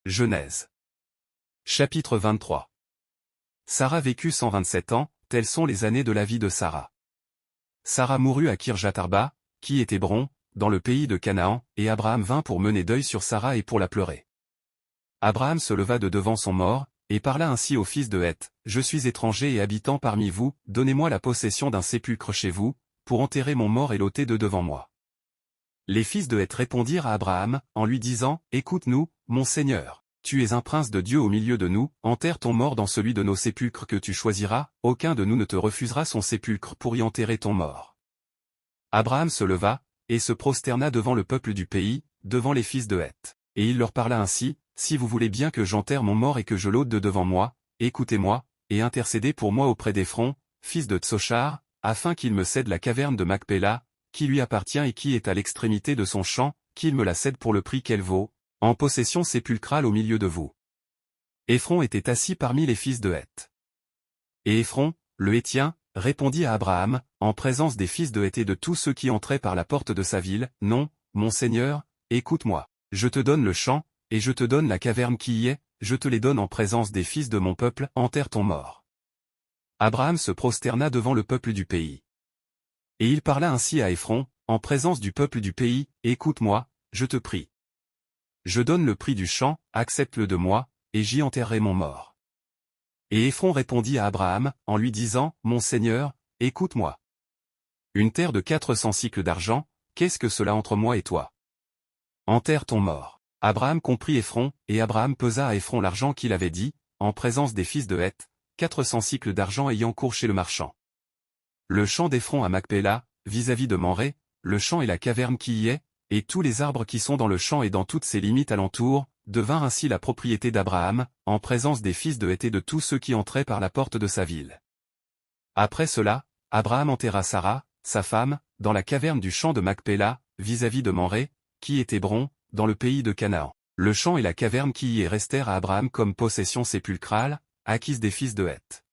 Genèse. Chapitre 23. Sarah vécut 127 ans, telles sont les années de la vie de Sarah. Sarah mourut à Kirjat-Arba, qui est Hébron, dans le pays de Canaan, et Abraham vint pour mener deuil sur Sarah et pour la pleurer. Abraham se leva de devant son mort, et parla ainsi au fils de Heth, « Je suis étranger et habitant parmi vous, donnez-moi la possession d'un sépulcre chez vous, pour enterrer mon mort et l'ôter de devant moi. » Les fils de Heth répondirent à Abraham, en lui disant, « Écoute-nous, mon Seigneur. Tu es un prince de Dieu au milieu de nous, enterre ton mort dans celui de nos sépulcres que tu choisiras, aucun de nous ne te refusera son sépulcre pour y enterrer ton mort. » Abraham se leva, et se prosterna devant le peuple du pays, devant les fils de Heth. Et il leur parla ainsi, « Si vous voulez bien que j'enterre mon mort et que je l'ôte de devant moi, écoutez-moi, et intercédez pour moi auprès d'Éphron, fils de Tsochar, afin qu'il me cède la caverne de Macpéla, qui lui appartient et qui est à l'extrémité de son champ, qu'il me la cède pour le prix qu'elle vaut, en possession sépulcrale au milieu de vous. » Éphron était assis parmi les fils de Heth. Et Éphron, le Héthien, répondit à Abraham, en présence des fils de Heth et de tous ceux qui entraient par la porte de sa ville, « Non, mon Seigneur, écoute-moi. Je te donne le champ, et je te donne la caverne qui y est, je te les donne en présence des fils de mon peuple, enterre ton mort. » Abraham se prosterna devant le peuple du pays. Et il parla ainsi à Éphron, en présence du peuple du pays, « Écoute-moi, je te prie. Je donne le prix du champ, accepte-le de moi, et j'y enterrerai mon mort. » Et Éphron répondit à Abraham, en lui disant, « Mon Seigneur, écoute-moi. Une terre de 400 cycles d'argent, qu'est-ce que cela entre moi et toi? Enterre ton mort. » Abraham comprit Éphron, et Abraham pesa à Éphron l'argent qu'il avait dit, en présence des fils de Heth, 400 cycles d'argent ayant cours chez le marchand. Le champ d'Éphron à Macpéla, vis-à-vis de Mamré, le champ et la caverne qui y est, et tous les arbres qui sont dans le champ et dans toutes ses limites alentour, devinrent ainsi la propriété d'Abraham, en présence des fils de Heth et de tous ceux qui entraient par la porte de sa ville. Après cela, Abraham enterra Sarah, sa femme, dans la caverne du champ de Macpéla, vis-à-vis de Mamré, qui est Hébron, dans le pays de Canaan. Le champ et la caverne qui y est restèrent à Abraham comme possession sépulcrale, acquise des fils de Heth.